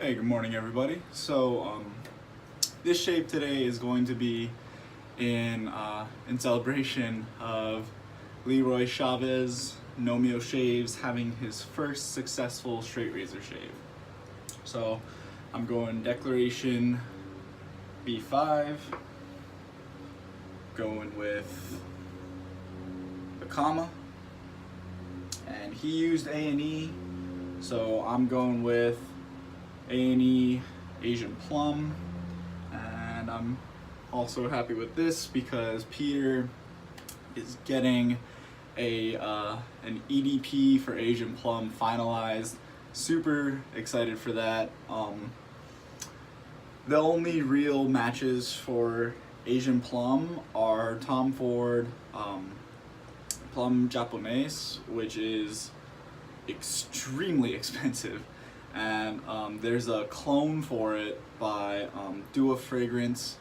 Hey, good morning everybody. This shave today is going to be in celebration of Lee Chavez, Gnomeo Shaves, having his first successful straight razor shave. So I'm going Declaration B5, going with the comma, and he used A&E, so I'm going with A&E Asian Plum, and I'm also happy with this because Peter is getting an EDP for Asian Plum finalized. Super excited for that. The only real matches for Asian Plum are Tom Ford Plum Japonais, which is extremely expensive, and there's a clone for it by Dua Fragrance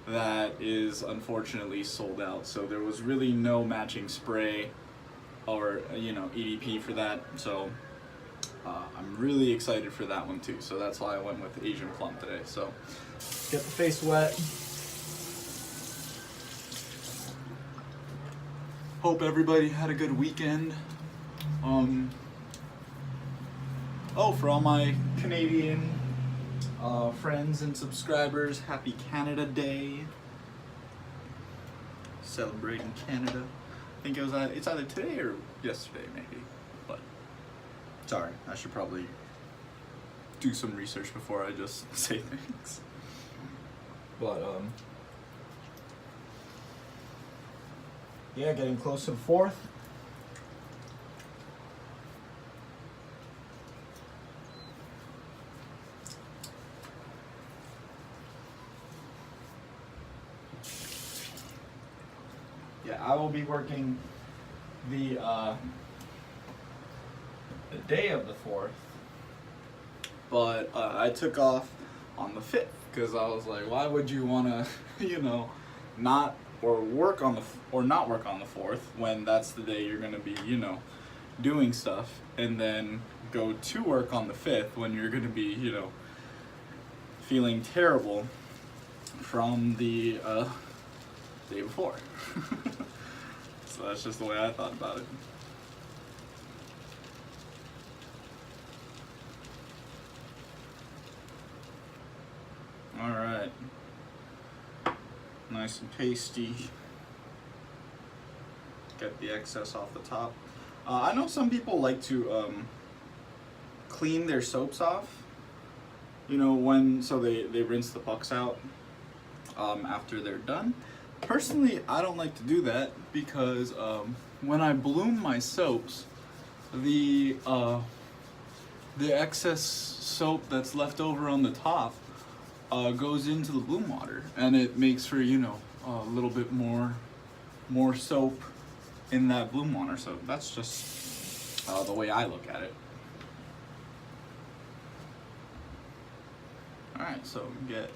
that is unfortunately sold out. So there was really no matching spray or EDP for that. So I'm really excited for that one too. So that's why I went with Asian Plum today. So get the face wet. Hope everybody had a good weekend. For all my Canadian friends and subscribers, happy Canada Day. Celebrating Canada. I think it's either today or yesterday maybe, but sorry, I should probably do some research before I just say things. But yeah, getting close to the 4th. Yeah, I will be working the day of the 4th, but I took off on the 5th because I was like, why would you want to, not work on the 4th when that's the day you're gonna be, doing stuff, and then go to work on the 5th when you're gonna be, feeling terrible from the day before. So that's just the way I thought about it. All right, nice and pasty. Get the excess off the top. I know some people like to clean their soaps off, so they rinse the pucks out after they're done. Personally, I don't like to do that because when I bloom my soaps, the excess soap that's left over on the top goes into the bloom water, and it makes for a little bit more soap in that bloom water. So that's just the way I look at it. All right, so get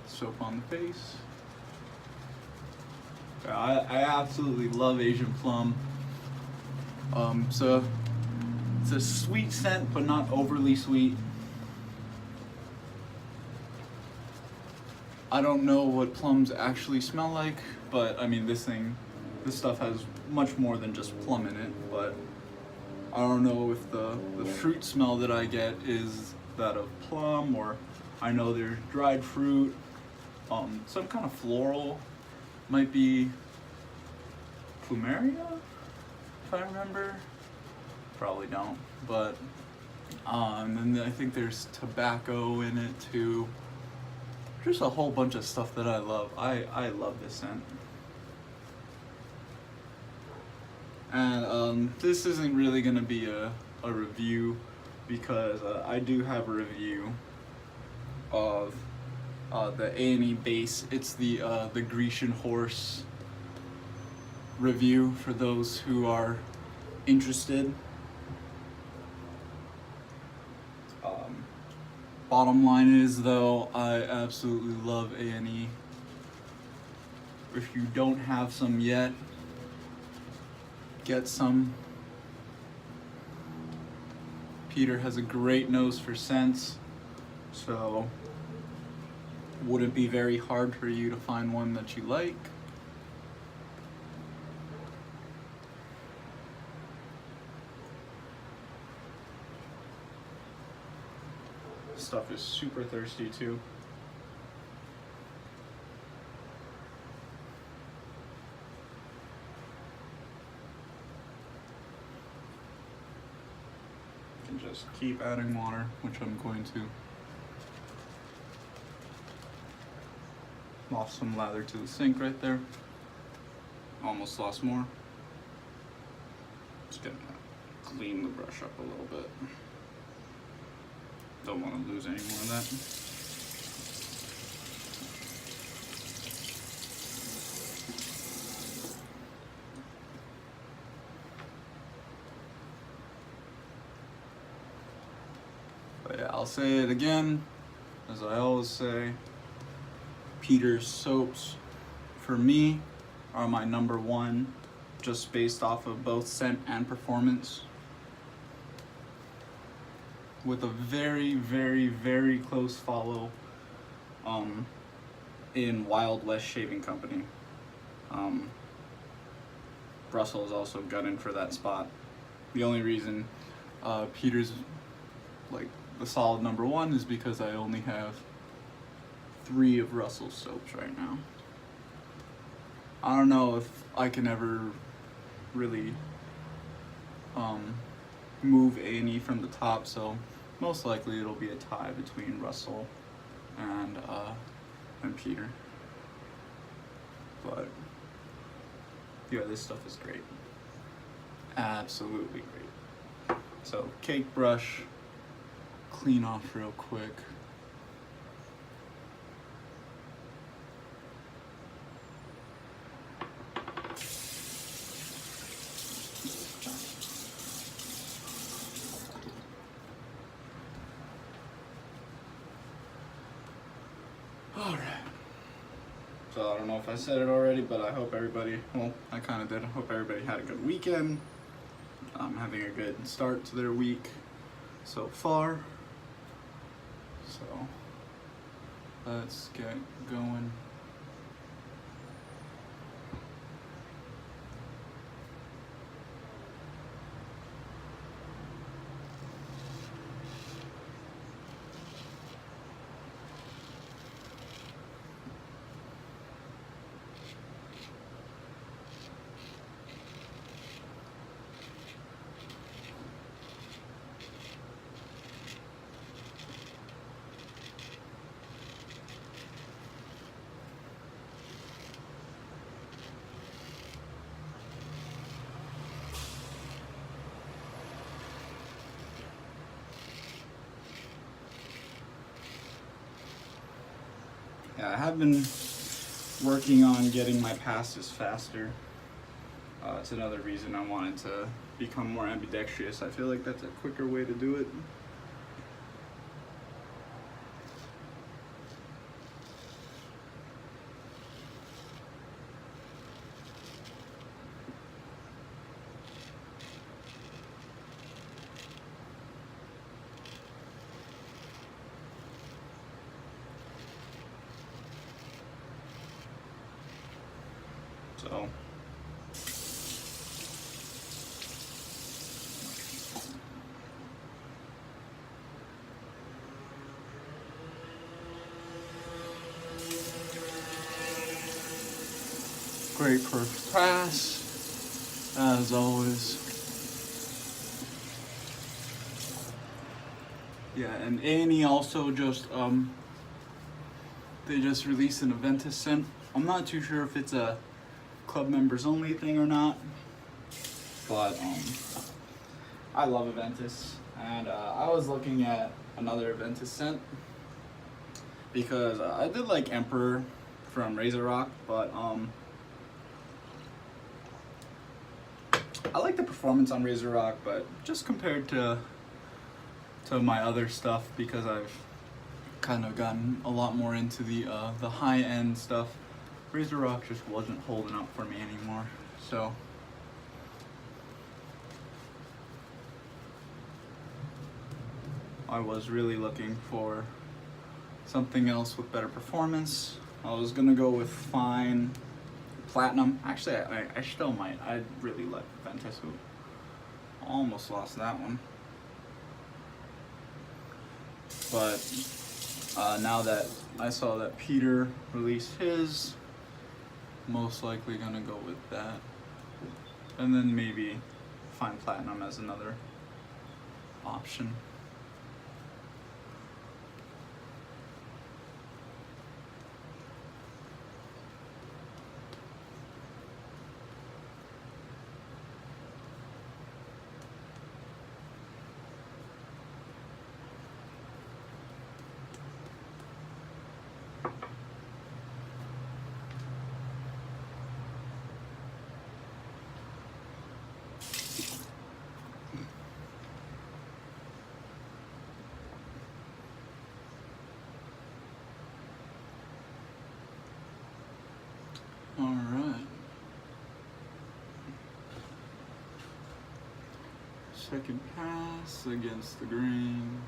soap on the face. I absolutely love Asian Plum. So it's a sweet scent, but not overly sweet. I don't know what plums actually smell like, but I mean this stuff has much more than just plum in it. But I don't know if the fruit smell that I get is that of plum, or I know there's dried fruit. Some kind of floral, might be plumeria, if I remember. Probably don't, but and then I think there's tobacco in it too. Just a whole bunch of stuff that I love. I love this scent. And this isn't really gonna be a review because I do have a review of the A&E base. It's the Grecian horse review for those who are interested. Bottom line is though, I absolutely love A&E. If you don't have some yet, get some. Peter has a great nose for scents, so wouldn't be very hard for you to find one that you like. Stuff is super thirsty too. You can just keep adding water, which I'm going to. Lost some lather to the sink right there. Almost lost more. Just gonna clean the brush up a little bit. Don't want to lose any more of that. But yeah, I'll say it again, as I always say, Peter's soaps, for me, are my number one, just based off of both scent and performance. With a very, very, very close follow in Wild West Shaving Company. Russell is also gunning for that spot. The only reason Peter's like the solid number one is because I only have 3 of Russell's soaps right now. I don't know if I can ever really move A&E from the top, so most likely it'll be a tie between Russell and Peter. But yeah, this stuff is great. Absolutely great. So cake brush, clean off real quick. Alright. So I don't know if I said it already, but I hope everybody, well, I kind of did. I hope everybody had a good weekend. Having a good start to their week so far. So let's get going. Yeah, I have been working on getting my passes faster. It's another reason I wanted to become more ambidextrous. I feel like that's a quicker way to do it. So great first pass, as always. Yeah, and A&E also just they just released an Aventis scent. I'm not too sure if it's a club members only thing or not, but I love Aventis, and I was looking at another Aventis scent because I did like Emperor from Razor Rock, but I like the performance on Razor Rock, but just compared to my other stuff, because I've kind of gotten a lot more into the high-end stuff, Razor Rock just wasn't holding up for me anymore. So I was really looking for something else with better performance. I was gonna go with fine platinum. Actually, I still might. I really like Aventis. Almost lost that one. But now that I saw that Peter released his, most likely gonna go with that. And then maybe fine platinum as another option. Alright. Second pass against the grain.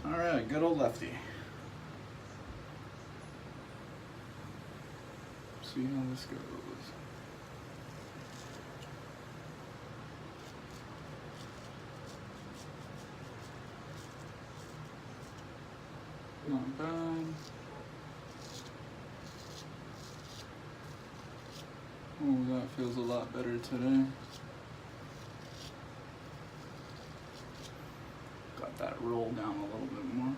Alright, good old lefty. See how this goes. Not bad. Oh, that feels a lot better today. Got that roll down a little bit more.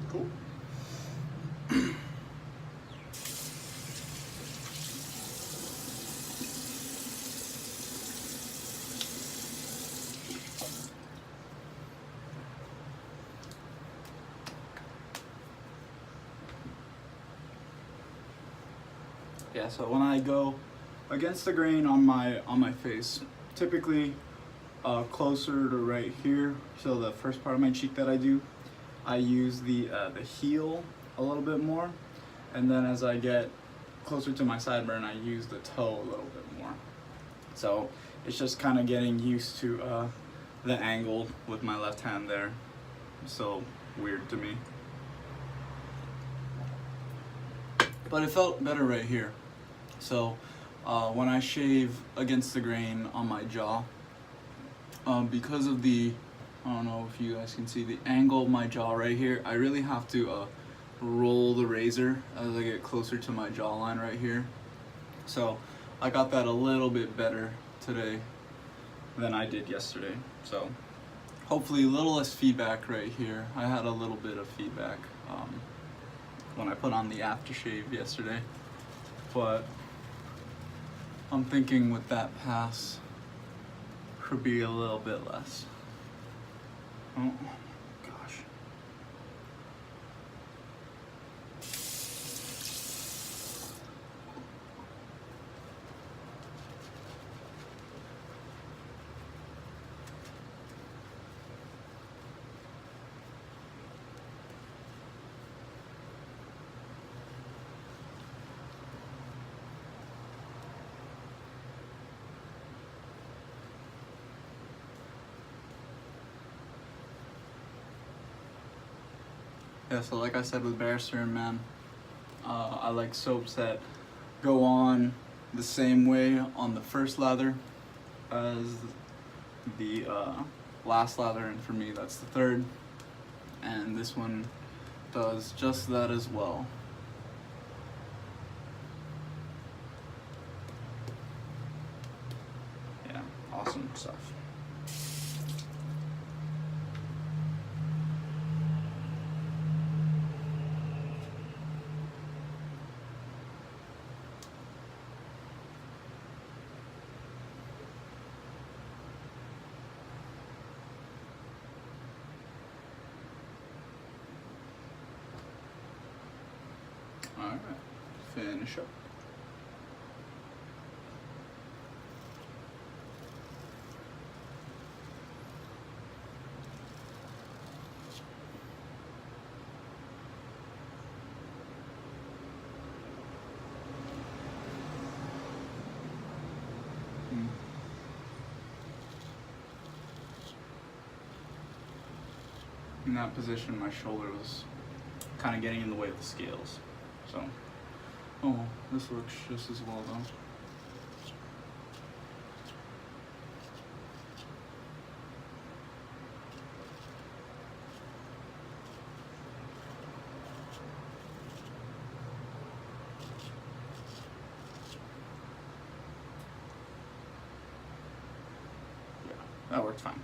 Cool. Yeah, so when I go against the grain on my face, typically closer to right here, so the first part of my cheek that I do, I use the heel a little bit more, and then as I get closer to my sideburn, I use the toe a little bit more. So it's just kind of getting used to the angle with my left hand there. So weird to me. but it felt better right here. So when I shave against the grain on my jaw, because of the, I don't know if you guys can see the angle of my jaw right here, I really have to roll the razor as I get closer to my jawline right here. So I got that a little bit better today than I did yesterday. So hopefully a little less feedback right here. I had a little bit of feedback when I put on the aftershave yesterday, but I'm thinking with that pass should be a little bit less. Oh gosh. Yeah, so like I said with Barrister, man, I like soaps that go on the same way on the first lather as the last lather, and for me that's the third, and this one does just that as well. Yeah, awesome stuff. Alright, finish up. In that position, my shoulder was kind of getting in the way of the scales. So, oh, this works just as well though. Yeah, that worked fine.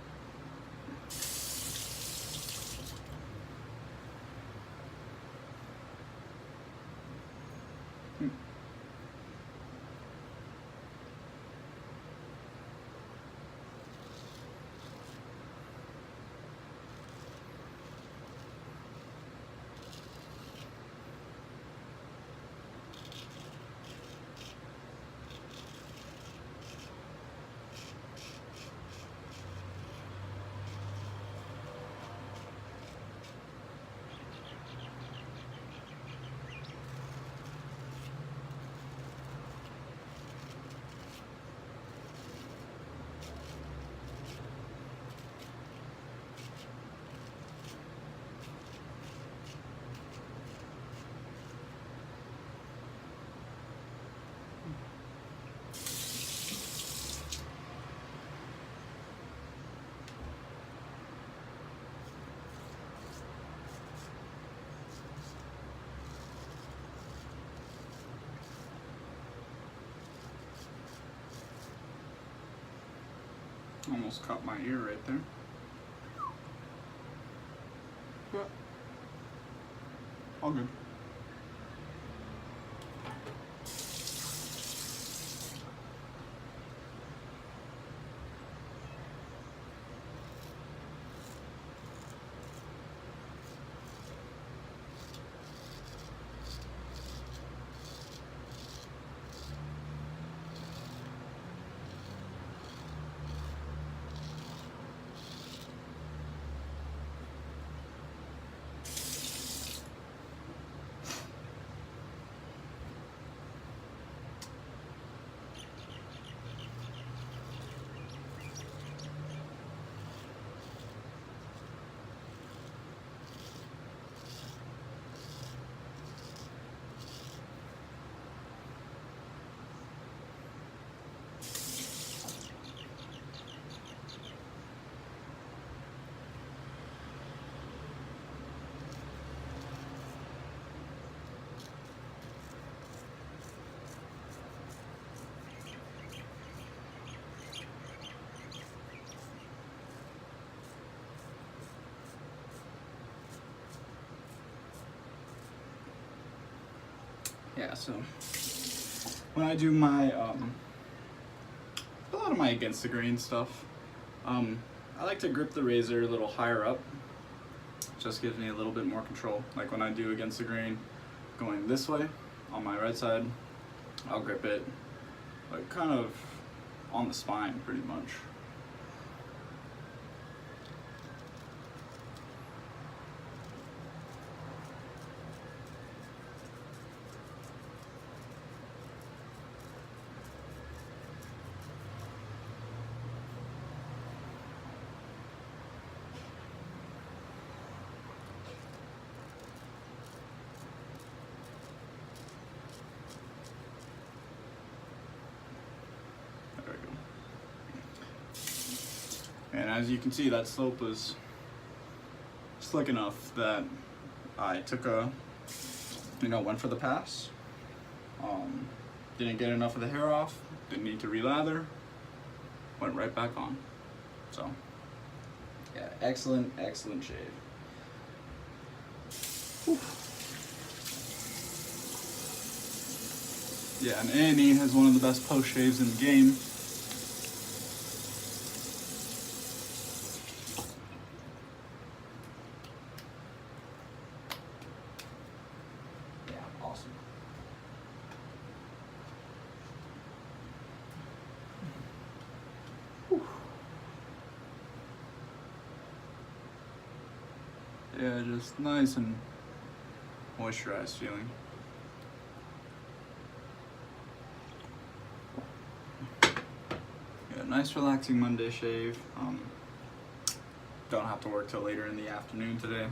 Almost caught my ear right there. But all good. yeah, so when I do my a lot of my against the grain stuff, I like to grip the razor a little higher up. Just gives me a little bit more control. Like when I do against the grain going this way on my right side, I'll grip it like kind of on the spine pretty much. And as you can see, that slope was slick enough that I took went for the pass. Didn't get enough of the hair off, didn't need to relather, went right back on. So, yeah, excellent shave. Whew. Yeah, and Annie has one of the best post shaves in the game. Awesome. Whew. Yeah, just nice and moisturized feeling. Yeah, nice relaxing Monday shave. Don't have to work till later in the afternoon today,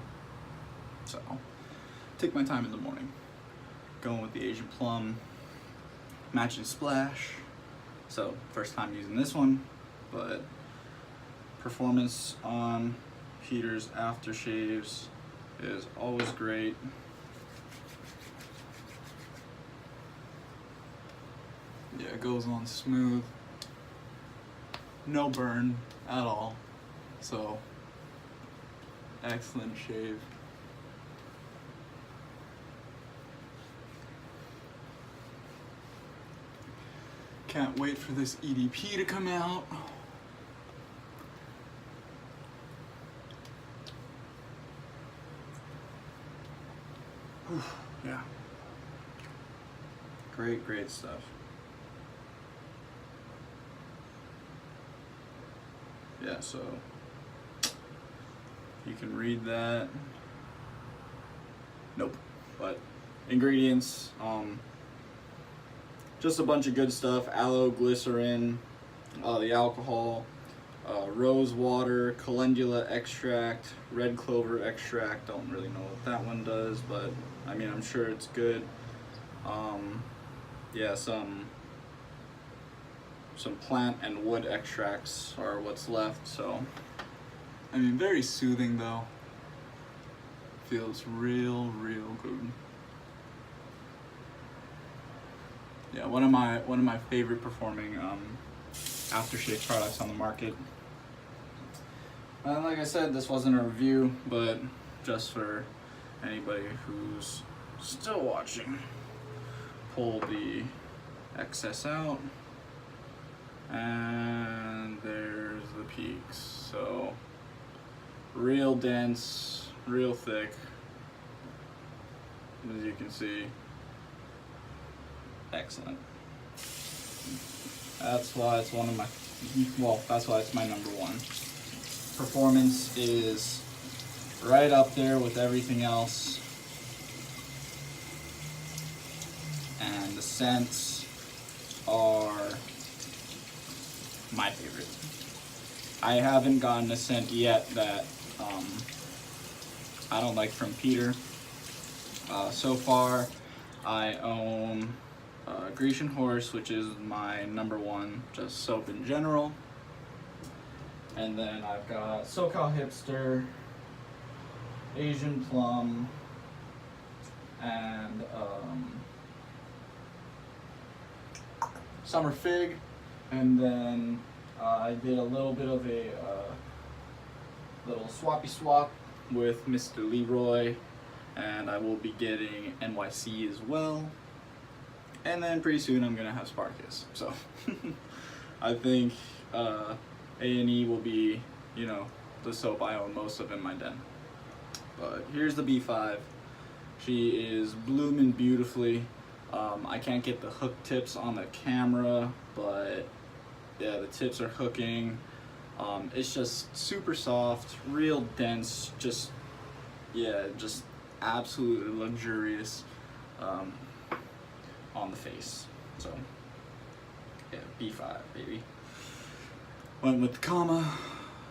so take my time in the morning. Going with the Asian Plum matching splash. So first time using this one, but performance on Peter's Aftershaves is always great. Yeah, it goes on smooth, no burn at all. So excellent shave. Can't wait for this EDP to come out. Whew, yeah. Great stuff. Yeah, so you can read that. Nope. But ingredients, just a bunch of good stuff. Aloe, glycerin, the alcohol, rose water, calendula extract, red clover extract. Don't really know what that one does, but I mean, I'm sure it's good. Yeah, some plant and wood extracts are what's left. So, I mean, very soothing though. Feels real good. Yeah, one of my favorite performing aftershave products on the market. And like I said, this wasn't a review, but just for anybody who's still watching, pull the excess out, and there's the peaks. So real dense, real thick, as you can see. Excellent. That's why it's one of my, well, that's why it's my number one. Performance is right up there with everything else. And the scents are my favorite. I haven't gotten a scent yet that I don't like from Peter. So far, I own Grecian Horse, which is my number one, just soap in general. And then I've got SoCal Hipster, Asian Plum, and Summer Fig. And then I did a little bit of a little swappy swap with Mr. Leroy, and I will be getting NYC as well. and then pretty soon I'm gonna have Spartacus. So I think A&E will be, you know, the soap I own most of in my den. But here's the B5. She is blooming beautifully. I can't get the hook tips on the camera, but yeah, the tips are hooking. It's just super soft, real dense, just, yeah, just absolutely luxurious on the face. So yeah, B5 baby. Went with the comma,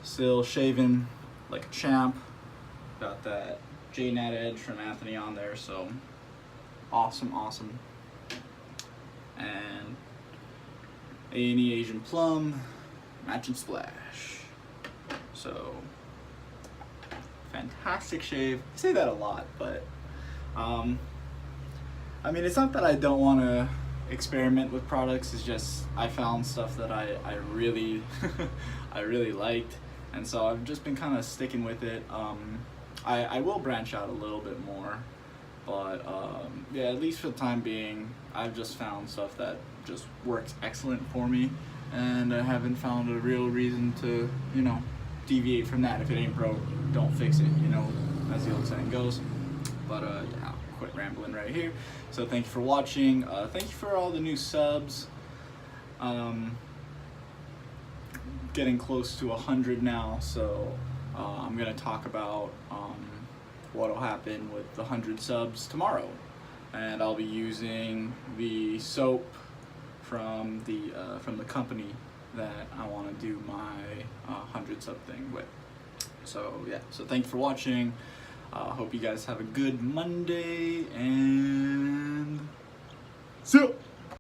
still shaving like a champ. Got that J-Nat edge from Anthony on there, so awesome, awesome. And A&E Asian Plum, matching splash. So fantastic shave. I say that a lot, but I mean, it's not that I don't want to experiment with products. It's just I found stuff that I really I really liked, and so I've just been kind of sticking with it. I will branch out a little bit more, but yeah, at least for the time being, I've just found stuff that just works excellent for me, and I haven't found a real reason to, you know, deviate from that. If it ain't broke, don't fix it, you know, as the old saying goes. But yeah, I'll quit rambling right here. So thank you for watching. Thank you for all the new subs. Getting close to 100 now, so I'm gonna talk about what'll happen with the 100 subs tomorrow, and I'll be using the soap from the company that I want to do my 100 sub thing with. So yeah, so thank you for watching. Hope you guys have a good Monday, and see ya!